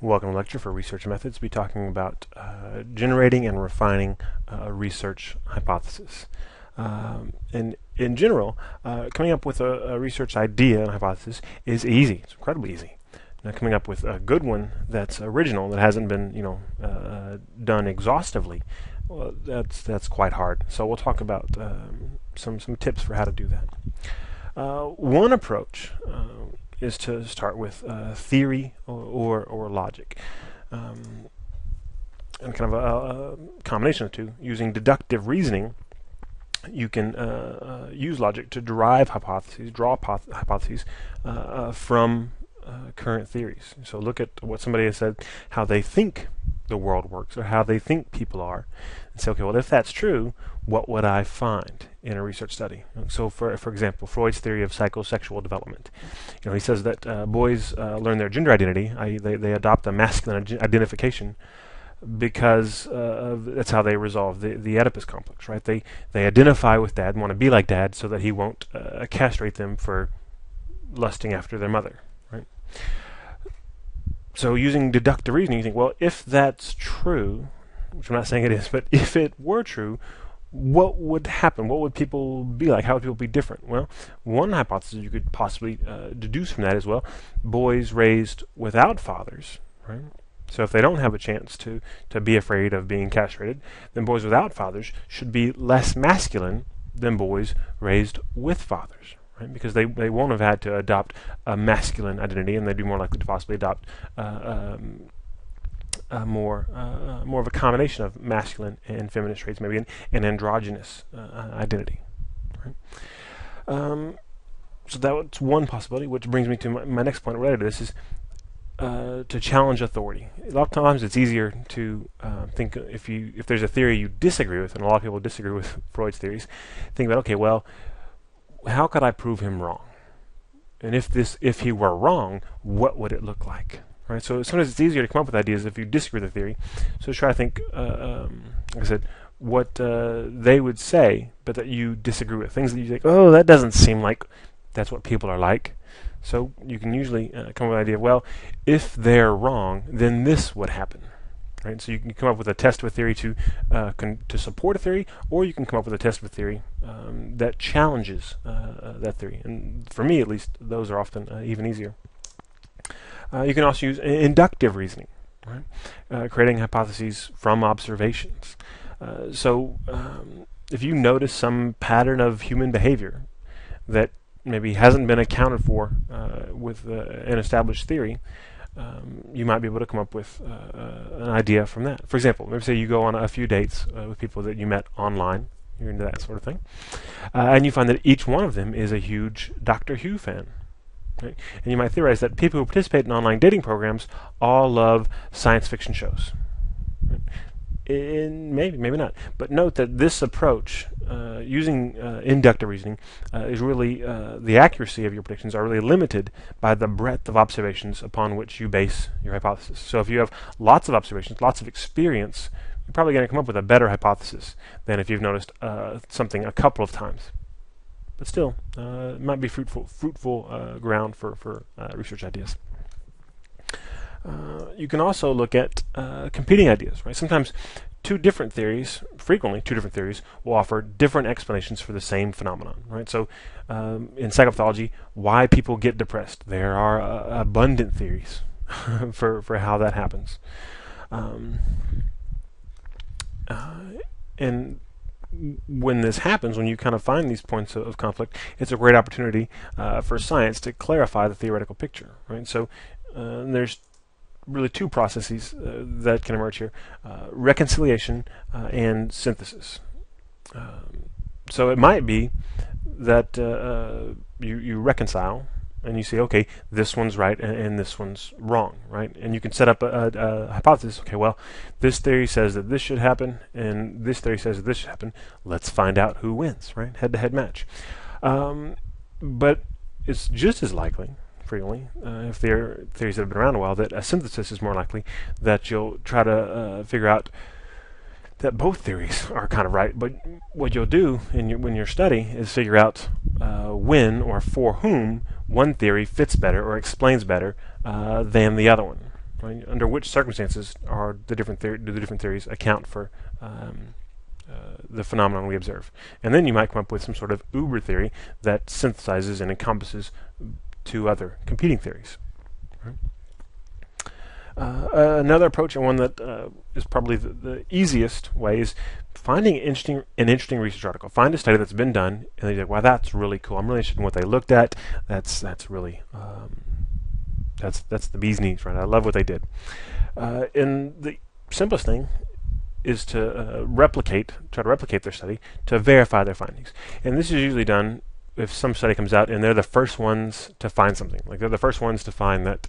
Welcome to lecture for research methods. We'll be talking about generating and refining research hypothesis. And in general, coming up with a research idea and hypothesis is easy. It's incredibly easy. Now, coming up with a good one that's original, that hasn't been, done exhaustively, well, that's quite hard. So we'll talk about some tips for how to do that. One approach is to start with theory or logic, and kind of a combination of two. Using deductive reasoning, you can use logic to derive hypotheses, draw hypotheses from current theories. So look at what somebody has said, how they think the world works, or how they think people are, and say, okay, well, if that's true, what would I find in a research study? So, for example, Freud's theory of psychosexual development. He says that boys learn their gender identity, i.e., they adopt a masculine identification, because that's how they resolve the Oedipus complex, right? They identify with dad and want to be like dad, so that he won't castrate them for lusting after their mother, right? So using deductive reasoning, you think, well, if that's true, which I'm not saying it is, but if it were true, what would happen? What would people be like? How would people be different? Well, one hypothesis you could possibly deduce from that is, well, boys raised without fathers, right? So if they don't have a chance to be afraid of being castrated, then boys without fathers should be less masculine than boys raised with fathers, right? Because they won't have had to adopt a masculine identity, and they'd be more likely to possibly adopt more of a combination of masculine and feminine traits, maybe an androgynous identity, right? So that's one possibility, which brings me to my next point related to this, is to challenge authority. A lot of times it's easier to think, if there's a theory you disagree with, and a lot of people disagree with Freud's theories, think about, okay, well, how could I prove him wrong? And if he were wrong, what would it look like? Right? So sometimes it's easier to come up with ideas if you disagree with the theory. So try to think, like I said, what they would say, but that you disagree with. Things that you think, oh, that doesn't seem like that's what people are like. So you can usually come up with an idea of, well, if they're wrong, then this would happen. Right? So you can come up with a test of a theory to support a theory, or you can come up with a test of a theory that challenges that theory. And for me, at least, those are often even easier. You can also use inductive reasoning, right? Creating hypotheses from observations. So if you notice some pattern of human behavior that maybe hasn't been accounted for with an established theory, you might be able to come up with an idea from that. For example, maybe say you go on a few dates with people that you met online. You're into that sort of thing. And you find that each one of them is a huge Doctor Who fan. Right? And you might theorize that people who participate in online dating programs all love science fiction shows. Right? Maybe not. But note that this approach, using inductive reasoning, is really, the accuracy of your predictions are really limited by the breadth of observations upon which you base your hypothesis. So if you have lots of observations, lots of experience, you're probably going to come up with a better hypothesis than if you've noticed something a couple of times. But still, it might be fruitful ground for research ideas. You can also look at competing ideas, right? Sometimes frequently two different theories will offer different explanations for the same phenomenon, right? So in psychopathology, why people get depressed, there are abundant theories for how that happens. And when this happens, when you kind of find these points of conflict, it's a great opportunity for science to clarify the theoretical picture, right? So there's really two processes that can emerge here: reconciliation and synthesis. So it might be that you reconcile and you say, okay, this one's right and this one's wrong, right? And you can set up a hypothesis. Okay, well, this theory says that this should happen, and this theory says that this should happen. Let's find out who wins, right? Head-to-head match. But it's just as likely, frequently, if there are theories that have been around a while, that a synthesis is more likely, that you'll try to figure out that both theories are kind of right. But what you'll do when you study is figure out when or for whom one theory fits better or explains better than the other one. Right? Under which circumstances are do the different theories account for the phenomenon we observe? And then you might come up with some sort of uber theory that synthesizes and encompasses two other competing theories. Right? Another approach, and one that is probably the easiest way, is finding an interesting research article. Find a study that's been done, and you say, "Wow, that's really cool. I'm really interested in what they looked at. That's really that's the bee's knees, right? I love what they did." And the simplest thing is to try to replicate their study to verify their findings. And this is usually done if some study comes out and they're the first ones to find something. Like they're the first ones to find that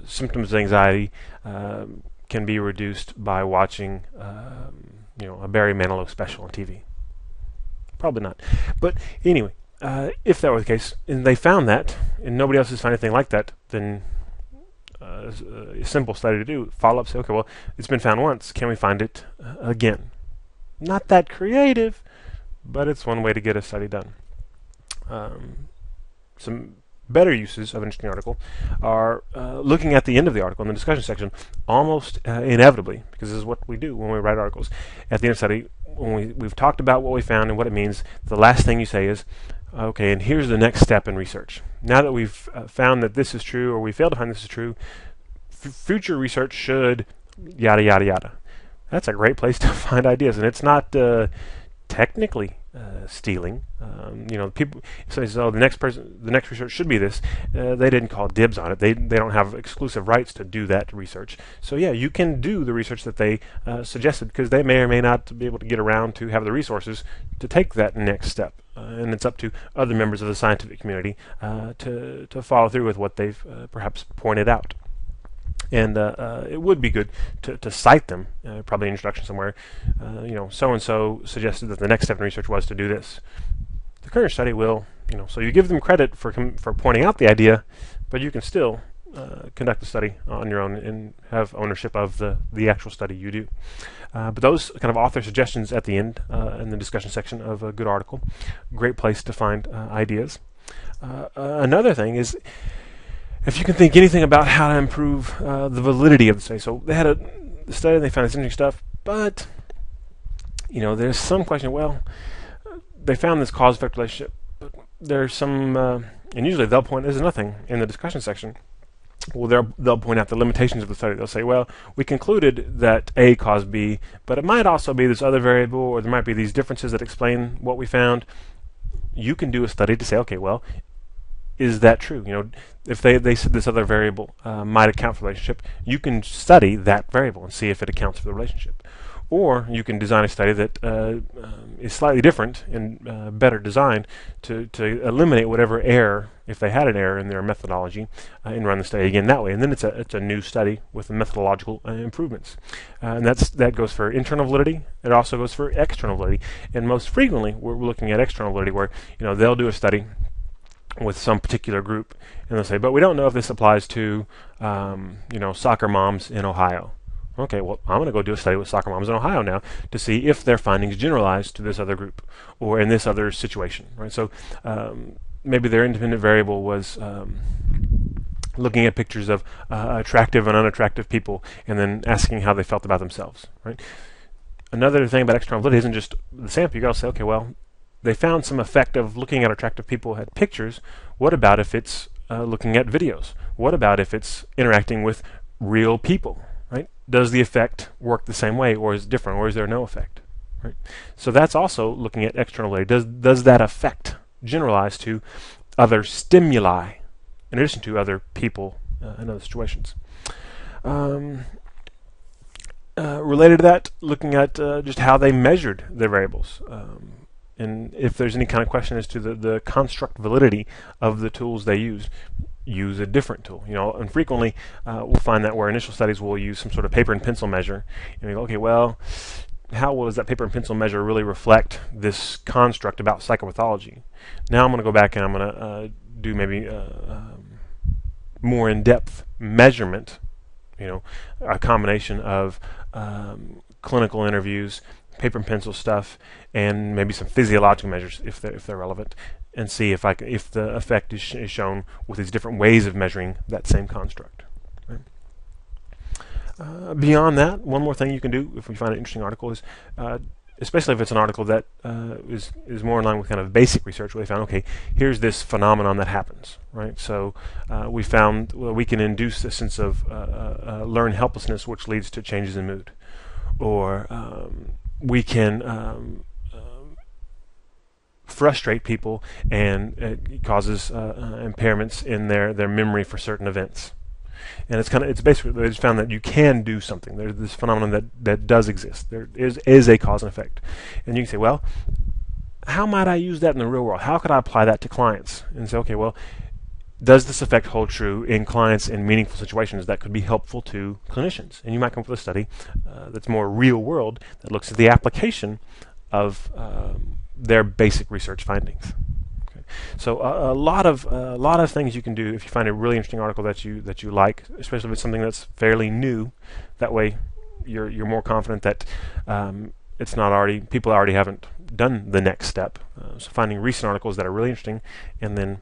symptoms of anxiety can be reduced by watching a Barry Manilow special on TV. Probably not. But anyway, if that were the case, and they found that, and nobody else has found anything like that, then a simple study to do, follow up, say, okay, well, it's been found once. Can we find it again? Not that creative, but it's one way to get a study done. Some better uses of an interesting article are looking at the end of the article in the discussion section, almost inevitably, because this is what we do when we write articles. At the end of the study, when we've talked about what we found and what it means, the last thing you say is, okay, and here's the next step in research. Now that we've found that this is true, or we failed to find this is true, future research should yada yada yada. That's a great place to find ideas, and it's not technically stealing. People say, "Oh, the next research should be this." They didn't call dibs on it. They don't have exclusive rights to do that research. So yeah, you can do the research that they suggested, because they may or may not be able to get around to have the resources to take that next step. And it's up to other members of the scientific community to follow through with what they've perhaps pointed out. And it would be good to cite them, probably an introduction somewhere. So-and-so suggested that the next step in research was to do this. The current study will, so you give them credit for pointing out the idea, but you can still conduct the study on your own and have ownership of the actual study you do. But those kind of author suggestions at the end in the discussion section of a good article, great place to find ideas. Another thing is, if you can think anything about how to improve the validity of the study. So they had a study and they found this interesting stuff, but there's some question. Well, they found this cause-effect relationship, but there's some, and usually they'll point. There's nothing in the discussion section. Well, they'll point out the limitations of the study. They'll say, well, we concluded that A caused B, but it might also be this other variable, or there might be these differences that explain what we found. You can do a study to say, okay, well, is that true? If they said this other variable might account for the relationship, you can study that variable and see if it accounts for the relationship. Or you can design a study that is slightly different and better designed to eliminate whatever error, if they had an error in their methodology, and run the study again that way. And then it's a new study with methodological improvements. And that goes for internal validity. It also goes for external validity. And most frequently, we're looking at external validity, where they'll do a study with some particular group, and they'll say, but we don't know if this applies to soccer moms in Ohio. Okay, well, I'm going to go do a study with soccer moms in Ohio now to see if their findings generalize to this other group or in this other situation, right? So maybe their independent variable was looking at pictures of attractive and unattractive people and then asking how they felt about themselves, right? Another thing about external validity isn't just the sample. You got to say, okay, well, they found some effect of looking at attractive people at pictures. What about if it's looking at videos? What about if it's interacting with real people? Right? Does the effect work the same way, or is it different, or is there no effect? Right? So that's also looking at external validity. Does that effect generalize to other stimuli in addition to other people in other situations? Related to that, looking at just how they measured their variables. And if there's any kind of question as to the construct validity of the tools they use a different tool. And frequently we'll find that where initial studies will use some sort of paper and pencil measure. And we go, okay, well, how well does that paper and pencil measure really reflect this construct about psychopathology? Now I'm going to go back and I'm going to do maybe more in-depth measurement, a combination of clinical interviews, paper and pencil stuff, and maybe some physiological measures if they're relevant, and see if the effect is shown with these different ways of measuring that same construct. Right? Beyond that, one more thing you can do if we find an interesting article is, especially if it's an article that is more in line with kind of basic research, where they found, okay, here's this phenomenon that happens, right? So we found we can induce a sense of learned helplessness, which leads to changes in mood, or we can frustrate people, and it causes impairments in their memory for certain events. And it's basically, they just found that you can do something. There's this phenomenon that does exist. There is a cause and effect. And you can say, well, how might I use that in the real world? How could I apply that to clients? And say, okay, well, does this effect hold true in clients in meaningful situations that could be helpful to clinicians? And you might come up with a study that's more real world, that looks at the application of their basic research findings. So a lot of things you can do if you find a really interesting article that you like, especially if it's something that's fairly new. That way, you're more confident that it's not already, people already haven't done the next step. So finding recent articles that are really interesting, and then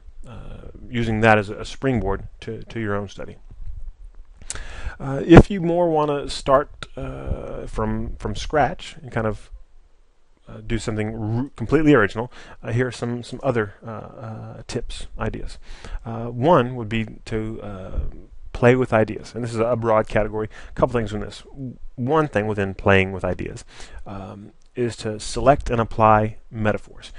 using that as a springboard to your own study. If you more want to start from scratch and kind of do something completely original, here are some other tips, ideas. One would be to play with ideas, and this is a broad category. A couple things in this. One thing within playing with ideas is to select and apply metaphors.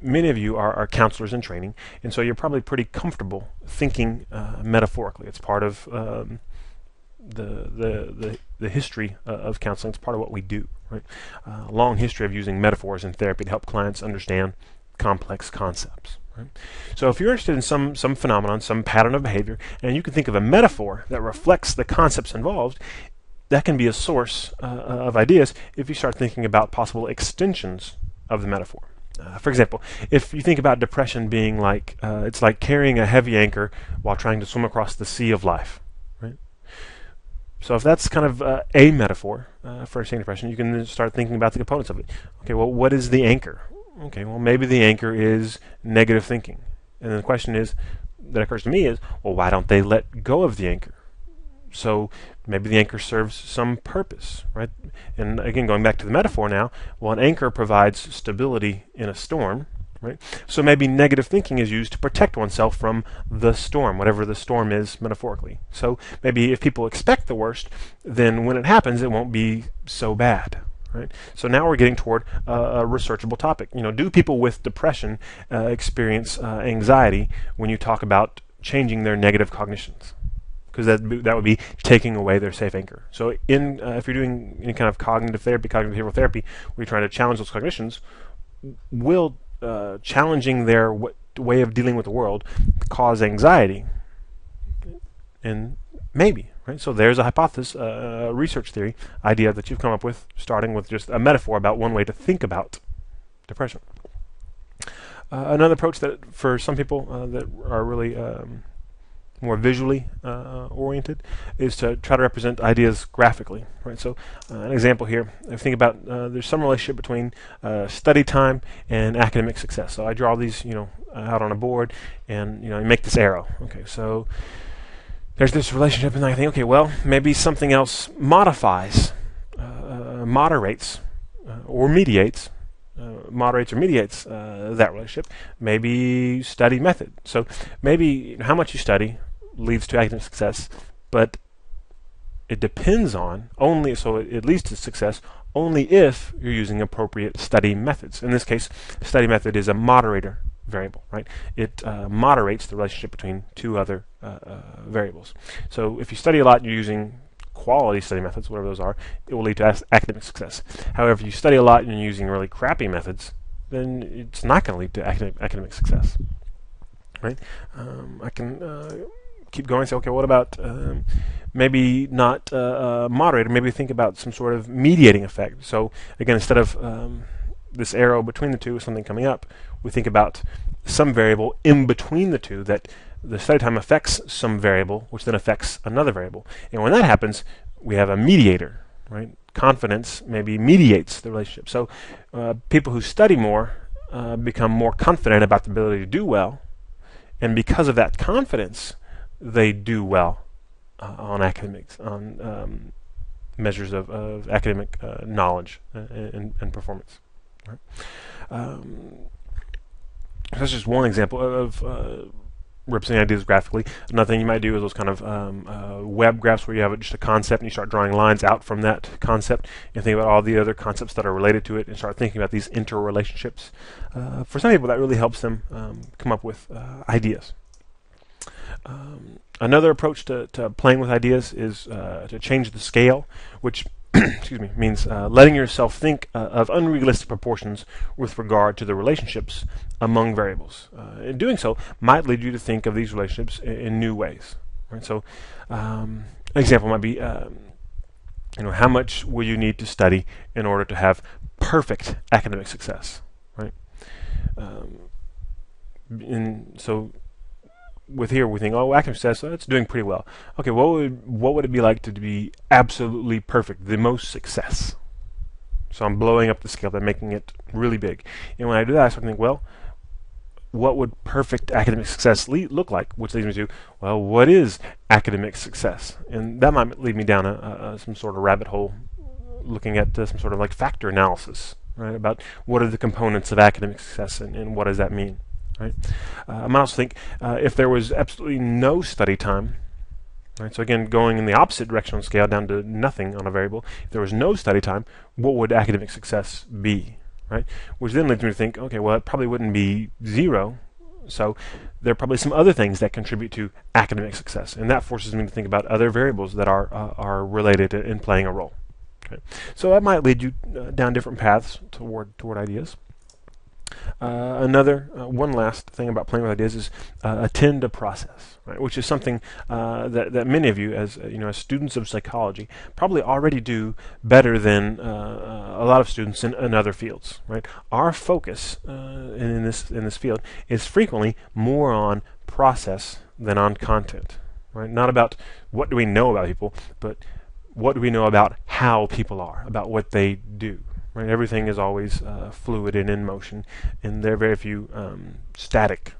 Many of you are counselors in training, and so you're probably pretty comfortable thinking metaphorically. It's part of the history of counseling. It's part of what we do. Right? A long history of using metaphors in therapy to help clients understand complex concepts. Right? So if you're interested in some phenomenon, some pattern of behavior, and you can think of a metaphor that reflects the concepts involved, that can be a source of ideas if you start thinking about possible extensions of the metaphor. For example, if you think about depression being like, it's like carrying a heavy anchor while trying to swim across the sea of life. So if that's kind of a metaphor for understanding depression, you can then start thinking about the components of it. Okay, well, what is the anchor? Okay, well, maybe the anchor is negative thinking. And then the question is, that occurs to me is, well, why don't they let go of the anchor? So maybe the anchor serves some purpose, right? And again, going back to the metaphor now, well, an anchor provides stability in a storm, right? So maybe negative thinking is used to protect oneself from the storm, whatever the storm is metaphorically. So maybe if people expect the worst, then when it happens, it won't be so bad, right? So now we're getting toward a researchable topic. Do people with depression experience anxiety when you talk about changing their negative cognitions? Because that would be taking away their safe anchor. So if you're doing any kind of cognitive behavioral therapy, where you're trying to challenge those cognitions, will challenging their way of dealing with the world cause anxiety? And maybe, right? So there's a hypothesis, a research theory idea that you've come up with, starting with just a metaphor about one way to think about depression. Another approach that for some people that are really more visually oriented is to try to represent ideas graphically, right? So an example here, I think about there's some relationship between study time and academic success. So I draw these, out on a board, and you make this arrow. Okay, so there's this relationship, and I think, okay, well, maybe something else moderates, or mediates. Moderates or mediates that relationship. Maybe study method. So maybe how much you study leads to academic success, but it depends on it leads to success only if you're using appropriate study methods. In this case, study method is a moderator variable, right? It moderates the relationship between two other variables. So if you study a lot and you're using quality study methods, whatever those are, it will lead to academic success. However, if you study a lot and you're using really crappy methods, then it's not going to lead to academic success, right? I can keep going and say, okay, what about maybe not moderator, maybe think about some sort of mediating effect. So again, instead of this arrow between the two with something coming up, we think about some variable in between the two that the study time affects some variable, which then affects another variable. And when that happens, we have a mediator, right? Confidence maybe mediates the relationship. So people who study more become more confident about the ability to do well, and because of that confidence, they do well on academics, on measures of academic knowledge and performance. Right? That's just one example of representing ideas graphically. Another thing you might do is those kind of web graphs where you have just a concept and you start drawing lines out from that concept and think about all the other concepts that are related to it and start thinking about these interrelationships. For some people, that really helps them come up with ideas. Another approach to playing with ideas is to change the scale, which excuse me, means letting yourself think of unrealistic proportions with regard to the relationships among variables. And doing so might lead you to think of these relationships in new ways. Right? So, an example might be, how much will you need to study in order to have perfect academic success? Right? So, with here we think, oh, academic success, it's doing pretty well. Okay, what would it be like to be absolutely perfect, the most success? So I'm blowing up the scale, I'm making it really big. And when I do that, I start to think, well, what would perfect academic success look like? Which leads me to, well, what is academic success? And that might lead me down some sort of rabbit hole, looking at some sort of like factor analysis, right? About what are the components of academic success and what does that mean? Right? I might also think if there was absolutely no study time, right? So again, going in the opposite direction on the scale, down to nothing on a variable. If there was no study time, what would academic success be? Right? Which then leads me to think, okay, well, it probably wouldn't be 0. So there are probably some other things that contribute to academic success, and that forces me to think about other variables that are related in playing a role. Okay? So that might lead you down different paths toward ideas. One last thing about playing with ideas is attend a process, right? Which is something that many of you, as as students of psychology, probably already do better than a lot of students in other fields, right? Our focus in this field is frequently more on process than on content, right? Not about what do we know about people, but what do we know about how people are, about what they do. Right? Everything is always fluid and in motion, and there are very few static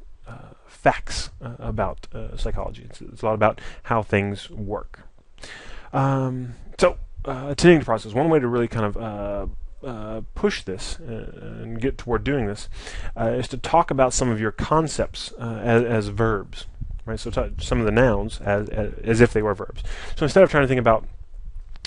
facts about psychology. It's a lot about how things work. So, attending the process, one way to really kind of push this and get toward doing this is to talk about some of your concepts as verbs. Right? So, some of the nouns as if they were verbs. So, instead of trying to think about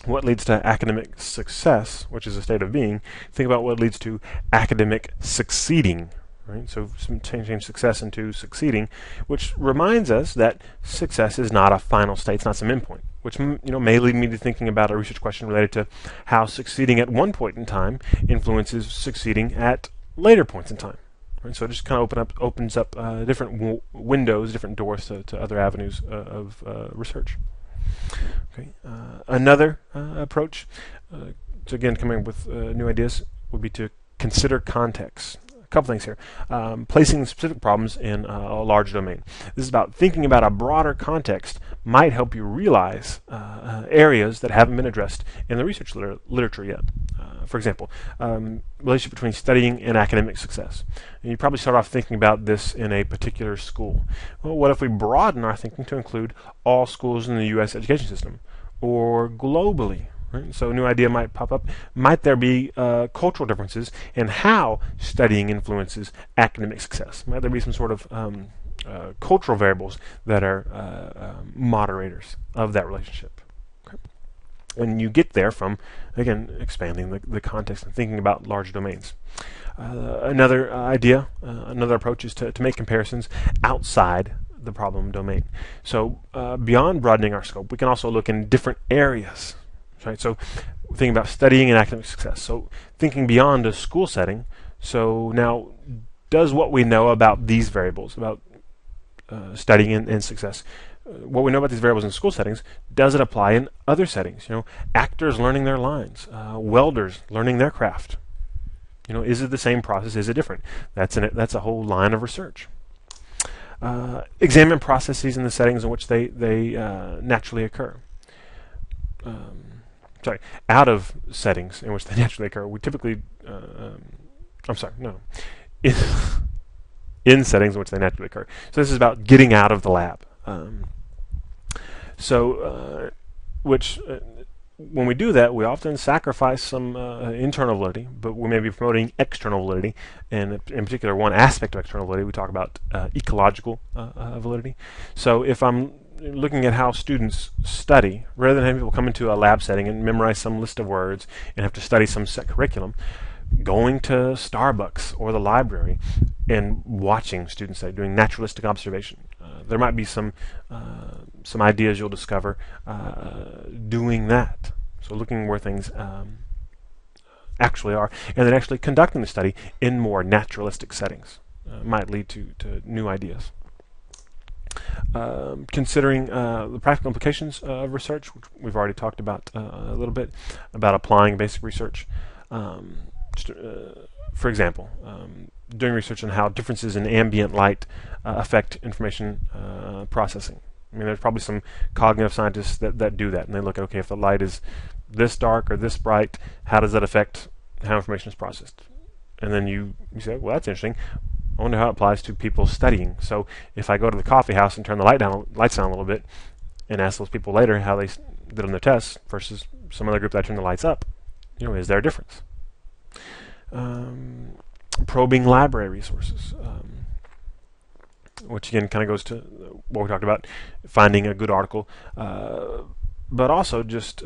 what leads to academic success, which is a state of being, think about what leads to academic succeeding. Right? So change success into succeeding, which reminds us that success is not a final state, it's not some endpoint, which may lead me to thinking about a research question related to how succeeding at one point in time influences succeeding at later points in time. Right? So it just kind of opens up different windows, different doors to other avenues of research. Okay. Another approach to again coming up with new ideas would be to consider context. A couple things here. Placing specific problems in a large domain. This is about thinking about a broader context might help you realize areas that haven't been addressed in the research literature yet. For example, relationship between studying and academic success. And you probably start off thinking about this in a particular school. Well, what if we broaden our thinking to include all schools in the U.S. education system, or globally? Right? So a new idea might pop up. Might there be cultural differences in how studying influences academic success? Might there be some sort of cultural variables that are moderators of that relationship? And you get there from, again, expanding the context and thinking about large domains. Another idea, another approach is to make comparisons outside the problem domain. So beyond broadening our scope, we can also look in different areas. Right? So thinking about studying and academic success. So thinking beyond a school setting. So now, does what we know about these variables, about studying and success, what we know about these variables in school settings, does it apply in other settings? Actors learning their lines, welders learning their craft. Is it the same process? Is it different? That's a whole line of research. Examine processes in the settings in which they naturally occur. Out of settings in which they naturally occur, we typically. in, in settings in which they naturally occur. So this is about getting out of the lab. When we do that, we often sacrifice some internal validity, but we may be promoting external validity, and in particular, one aspect of external validity, we talk about ecological validity. So if I'm looking at how students study, rather than having people come into a lab setting and memorize some list of words and have to study some set curriculum, going to Starbucks or the library and watching students study, doing naturalistic observation. There might be some ideas you'll discover doing that. So looking where things actually are, and then actually conducting the study in more naturalistic settings might lead to new ideas. Considering the practical implications of research, which we've already talked about a little bit, about applying basic research. For example, doing research on how differences in ambient light affect information processing. I mean, there's probably some cognitive scientists that do that, and they look at, okay, if the light is this dark or this bright, how does that affect how information is processed? And then you say, well, that's interesting. I wonder how it applies to people studying. So if I go to the coffee house and turn the lights down a little bit, and ask those people later how they did on their tests versus some other group that turned the lights up, is there a difference? Probing library resources, which again kind of goes to what we talked about, finding a good article, but also just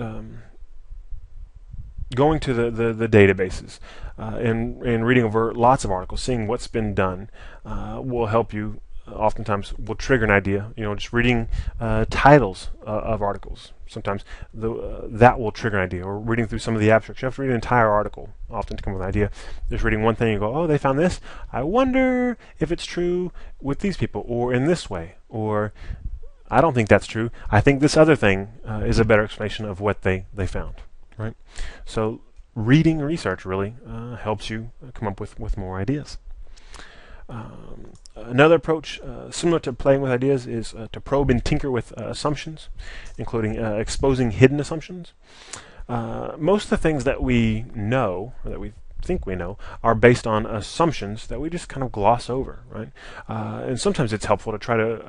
going to the databases and reading over lots of articles, seeing what's been done, will help you. Oftentimes will trigger an idea. Just reading titles of articles. Sometimes that will trigger an idea. Or reading through some of the abstracts. You have to read an entire article often to come up with an idea. Just reading one thing, you go, oh, they found this. I wonder if it's true with these people, or in this way. Or I don't think that's true. I think this other thing is a better explanation of what they found. Right? So reading research really helps you come up with more ideas. Another approach similar to playing with ideas is to probe and tinker with assumptions, including exposing hidden assumptions. Most of the things that we know, or that we think we know, are based on assumptions that we just kind of gloss over, right? And sometimes it's helpful to try to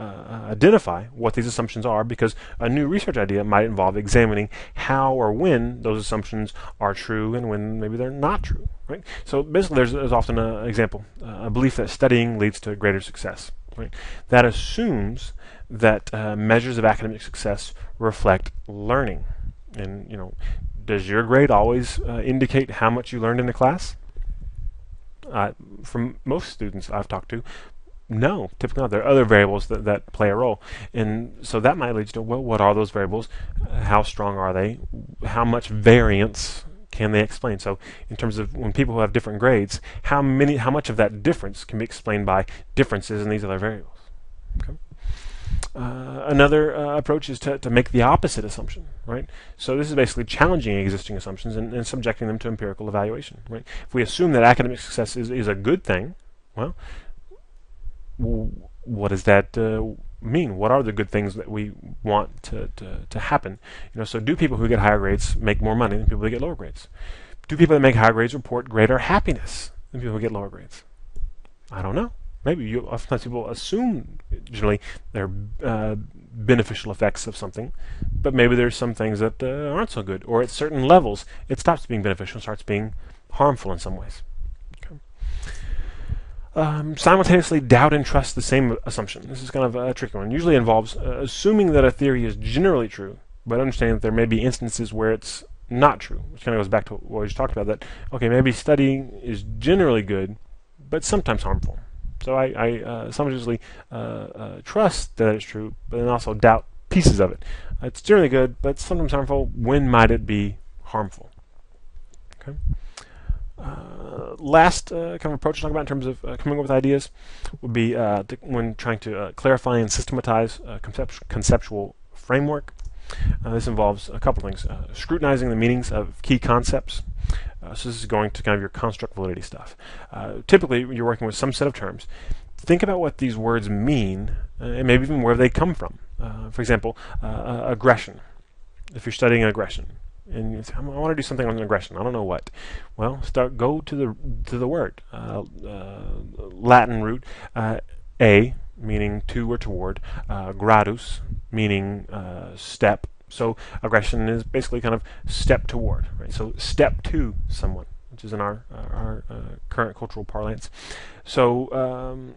identify what these assumptions are, because a new research idea might involve examining how or when those assumptions are true and when maybe they're not true, right? So basically there's often an example, a belief that studying leads to greater success, right? That assumes that measures of academic success reflect learning. And, does your grade always indicate how much you learned in the class? From most students I've talked to, no, typically not. There are other variables that play a role. And so that might lead you to, well, what are those variables? How strong are they? How much variance can they explain? So in terms of when people who have different grades, how much of that difference can be explained by differences in these other variables? Okay. Another approach is to make the opposite assumption, right? So this is basically challenging existing assumptions and subjecting them to empirical evaluation, right? If we assume that academic success is a good thing, well, what does that mean? What are the good things that we want to happen? So do people who get higher grades make more money than people who get lower grades? Do people that make higher grades report greater happiness than people who get lower grades? I don't know. Maybe oftentimes people assume generally they're beneficial effects of something, but maybe there's some things that aren't so good, or at certain levels it stops being beneficial and starts being harmful in some ways. Okay. Simultaneously doubt and trust the same assumption. This is kind of a tricky one. Usually involves assuming that a theory is generally true, but understanding that there may be instances where it's not true, which kind of goes back to what we just talked about, that, okay, maybe studying is generally good, but sometimes harmful. So I simultaneously trust that it's true, but then also doubt pieces of it. It's generally good, but sometimes harmful. When might it be harmful? Okay. Last kind of approach to talk about in terms of coming up with ideas would be when trying to clarify and systematize a conceptual framework. This involves a couple things. Scrutinizing the meanings of key concepts. So this is going to kind of your construct validity stuff. Typically, you're working with some set of terms. Think about what these words mean, and maybe even where they come from. For example, aggression. If you're studying aggression, And you say, I want to do something on aggression. I don't know what. Well, go to the word Latin root a, meaning to or toward, gradus, meaning step. So aggression is basically kind of step toward, right? So step to someone, which is in our current cultural parlance. So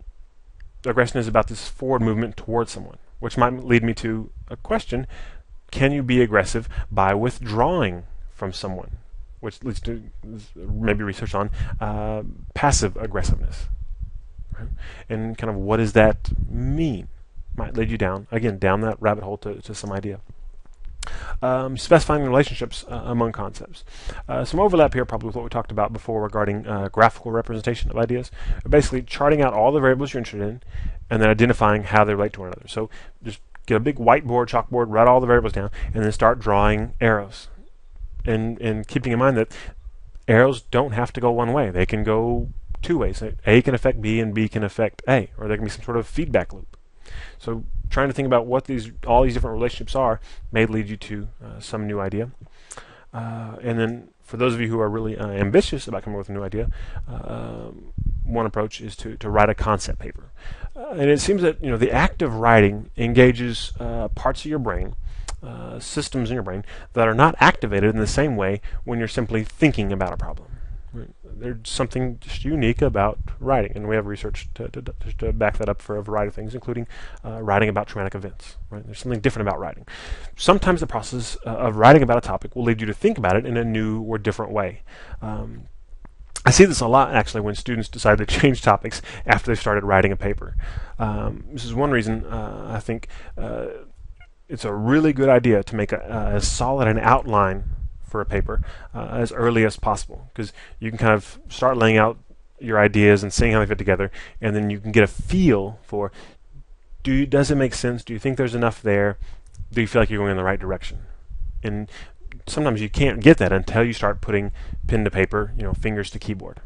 aggression is about this forward movement towards someone, which might lead me to a question: can you be aggressive by withdrawing from someone? Which leads to maybe research on passive aggressiveness. Right? And kind of what does that mean? Might lead you down that rabbit hole to some idea. Specifying relationships among concepts. Some overlap here probably with what we talked about before regarding graphical representation of ideas. Basically charting out all the variables you're interested in and then identifying how they relate to one another. So just get a big whiteboard, chalkboard, write all the variables down, and then start drawing arrows. And keeping in mind that arrows don't have to go one way. They can go two ways. A can affect B and B can affect A, or there can be some sort of feedback loop. So trying to think about what all these different relationships are may lead you to some new idea. And then for those of you who are really ambitious about coming up with a new idea, one approach is to write a concept paper. And it seems that the act of writing engages parts of your brain, systems in your brain that are not activated in the same way when you're simply thinking about a problem. Right? There's something just unique about writing, and we have research to back that up for a variety of things, including writing about traumatic events. Right? There's something different about writing. Sometimes the process of writing about a topic will lead you to think about it in a new or different way. I see this a lot, actually, when students decide to change topics after they've started writing a paper. This is one reason I think it's a really good idea to make as solid an outline for a paper as early as possible, because you can kind of start laying out your ideas and seeing how they fit together, and then you can get a feel for, does it make sense? Do you think there's enough there? Do you feel like you're going in the right direction? And sometimes you can't get that until you start putting pen to paper, fingers to keyboard.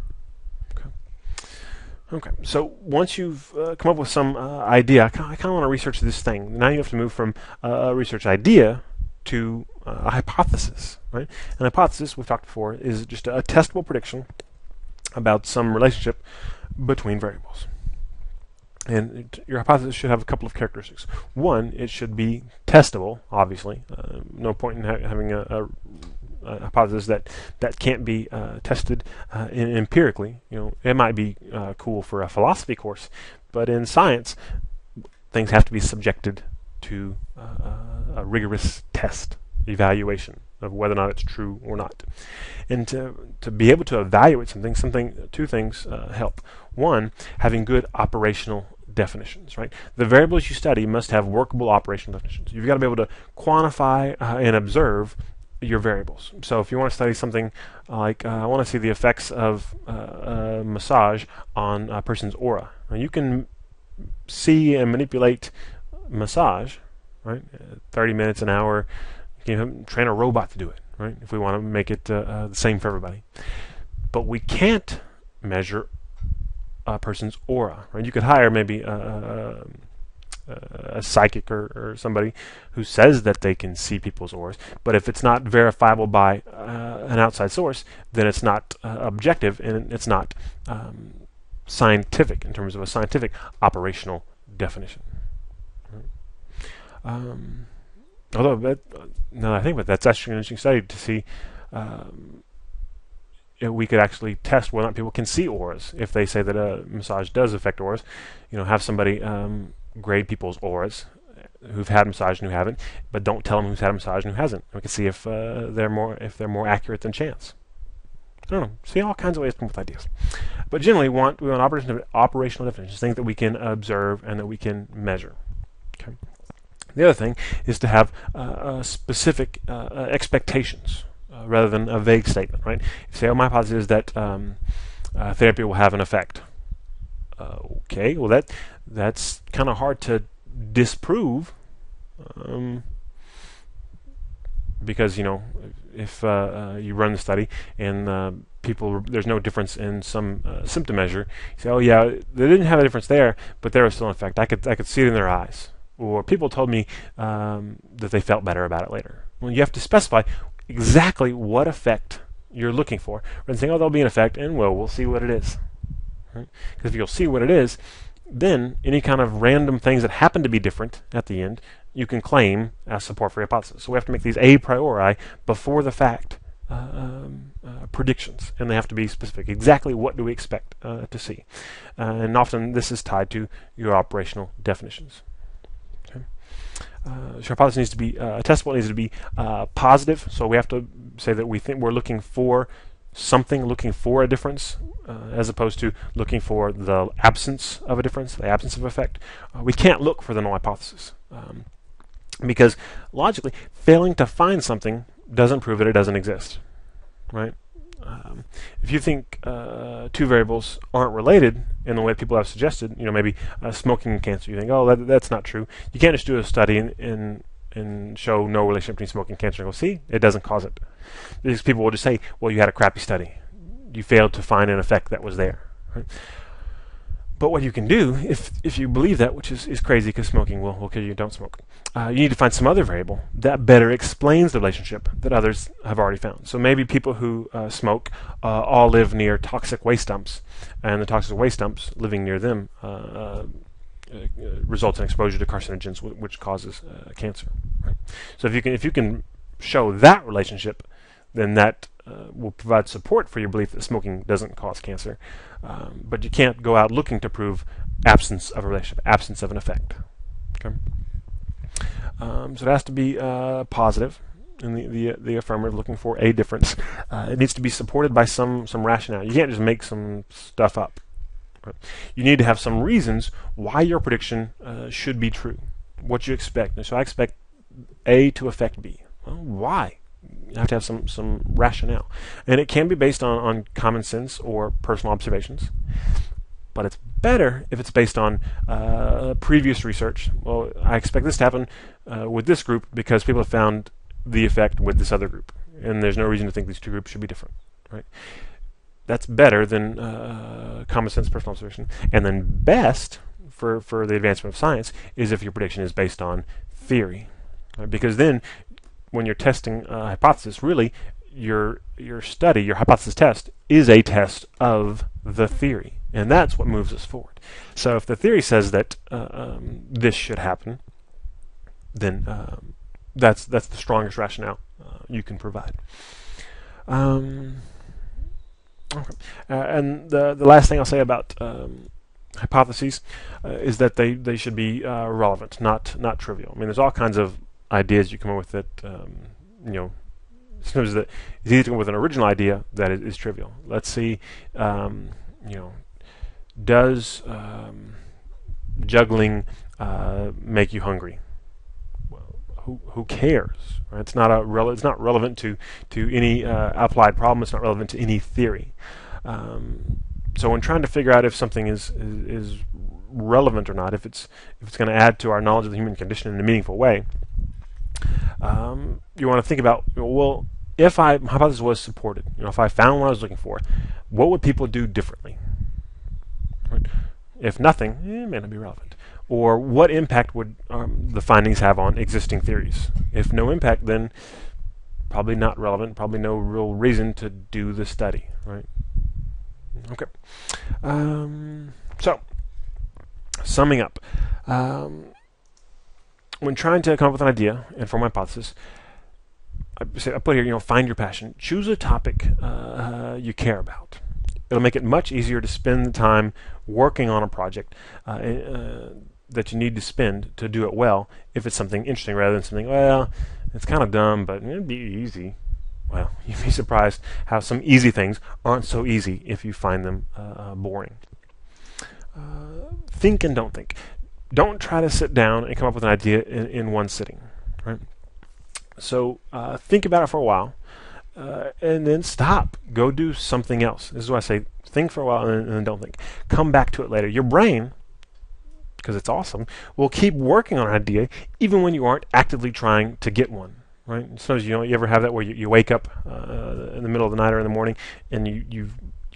Okay. So once you've come up with some idea, I kind of want to research this thing. Now you have to move from a research idea to a hypothesis, right? An hypothesis, we've talked before, is just a testable prediction about some relationship between variables. And your hypothesis should have a couple of characteristics. One, it should be testable, obviously. No point in having a hypothesis that can't be tested empirically. It might be cool for a philosophy course, but in science, things have to be subjected to a rigorous test, evaluation of whether or not it's true or not. And to be able to evaluate two things help. One, having good operational definitions, right? The variables you study must have workable operational definitions. You've got to be able to quantify and observe your variables. So if you want to study something like, I want to see the effects of massage on a person's aura. Now, you can see and manipulate massage, right? 30 minutes, an hour. You can train a robot to do it, right? If we want to make it the same for everybody. But we can't measure a person's aura, right? You could hire maybe a psychic or somebody who says that they can see people's auras, but if it's not verifiable by an outside source, then it's not objective, and it's not scientific in terms of a scientific operational definition. Although now that I think about it, that's actually an interesting study to see. We could actually test whether or not people can see auras. If they say that a massage does affect auras, have somebody grade people's auras who've had massage and who haven't, but don't tell them who's had a massage and who hasn't. We can see if they're more accurate than chance. I don't know. See all kinds of ways to come up with ideas. But generally, we want operational definitions, things that we can observe and that we can measure. Okay. The other thing is to have specific expectations rather than a vague statement, right? You say, my hypothesis is that therapy will have an effect. Okay, well that's kind of hard to disprove because if you run the study and there's no difference in some symptom measure, you say, oh yeah, they didn't have a difference there, but there was still an effect. I could see it in their eyes. Or people told me that they felt better about it later. Well, you have to specify, exactly what effect you're looking for, rather than saying, oh, there'll be an effect, and well, we'll see what it is. Right? Because if you'll see what it is, then any kind of random things that happen to be different at the end, you can claim as support for your hypothesis. So we have to make these a priori, before the fact predictions, and they have to be specific. Exactly what do we expect to see? And often this is tied to your operational definitions. Okay. So your hypothesis needs to be testable. It needs to be positive. So we have to say that we think we're looking for something, looking for a difference, as opposed to looking for the absence of a difference, the absence of effect. We can't look for the null hypothesis, because logically, failing to find something doesn't prove that it doesn't exist, right? If you think two variables aren't related in the way people have suggested, maybe smoking and cancer, you think, oh, that's not true. You can't just do a study and show no relationship between smoking and cancer and go, see, it doesn't cause it. These people will just say, well, you had a crappy study. You failed to find an effect that was there. Right? But what you can do, if you believe that, which is crazy because smoking will kill you, don't smoke, you need to find some other variable that better explains the relationship that others have already found. So maybe people who smoke all live near toxic waste dumps, and the toxic waste dumps living near them results in exposure to carcinogens, which causes cancer. Right? So if you can show that relationship, then that will provide support for your belief that smoking doesn't cause cancer. But you can't go out looking to prove absence of a relationship, absence of an effect. Okay. So it has to be positive in the affirmative, looking for a difference. It needs to be supported by some rationale. You can't just make some stuff up. Right? You need to have some reasons why your prediction should be true, what you expect. So I expect A to affect B. Well, why? You have to have some rationale. And it can be based on common sense or personal observations. But it's better if it's based on previous research. Well, I expect this to happen with this group because people have found the effect with this other group. And there's no reason to think these two groups should be different. Right? That's better than common sense personal observation. And then best for the advancement of science is if your prediction is based on theory. Right? Because then when you're testing a hypothesis, really your study, your hypothesis test, is a test of the theory. And that's what moves us forward. So if the theory says that this should happen, then that's the strongest rationale you can provide. Okay. And the last thing I'll say about hypotheses is that they should be relevant, not trivial. I mean, there's all kinds of ideas you come up with that, sometimes that it's easy to come up with an original idea that is trivial. Let's see, does juggling make you hungry? Well, who cares? Right? It's not it's not relevant to any applied problem. It's not relevant to any theory. So when trying to figure out if something is relevant or not, if it's going to add to our knowledge of the human condition in a meaningful way, you want to think about, well, if my hypothesis was supported, if I found what I was looking for, what would people do differently? Right? If nothing, it may not be relevant. Or what impact would the findings have on existing theories? If no impact, then probably not relevant, probably no real reason to do the study, right? Okay. So, summing up. When trying to come up with an idea and form a hypothesis, I put here, find your passion. Choose a topic you care about. It'll make it much easier to spend the time working on a project that you need to spend to do it well if it's something interesting rather than something, well, it's kind of dumb, but it'd be easy. Well, you'd be surprised how some easy things aren't so easy if you find them boring. Think and don't think. Don't try to sit down and come up with an idea in one sitting. Right? So think about it for a while, and then stop. Go do something else. This is why I say think for a while and then don't think. Come back to it later. Your brain, because it's awesome, will keep working on an idea even when you aren't actively trying to get one. Right? Sometimes you ever have that where you wake up in the middle of the night or in the morning and you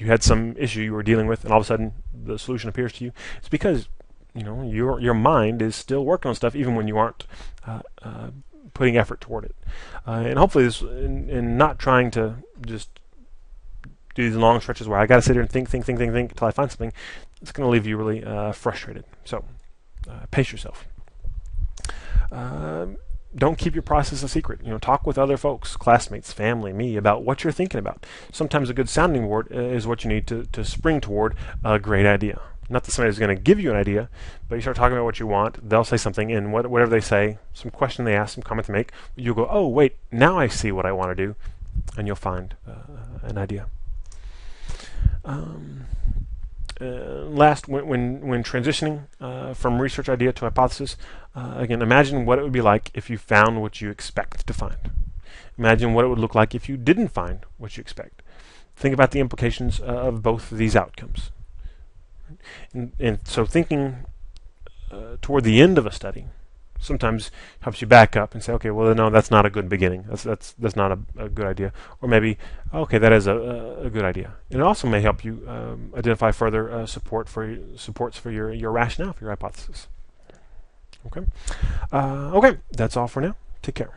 had some issue you were dealing with, and all of a sudden the solution appears to you. It's because your mind is still working on stuff even when you aren't putting effort toward it. And hopefully this, in not trying to just do these long stretches where I got to sit here and think until I find something, it's going to leave you really frustrated. So pace yourself. Don't keep your process a secret. Talk with other folks, classmates, family, me, about what you're thinking about. Sometimes a good sounding board is what you need to spring toward a great idea. Not that somebody's going to give you an idea, but you start talking about what you want, they'll say something, and whatever they say, some question they ask, some comment they make, you'll go, oh, wait, now I see what I want to do, and you'll find an idea. Last, when transitioning from research idea to hypothesis, again, imagine what it would be like if you found what you expect to find. Imagine what it would look like if you didn't find what you expect. Think about the implications of both of these outcomes. And so thinking toward the end of a study sometimes helps you back up and say, okay, well, no, that's not a good beginning. That's not a good idea. Or maybe, okay, that is a good idea. And it also may help you identify further supports for your rationale for your hypothesis. Okay. Okay, that's all for now. Take care.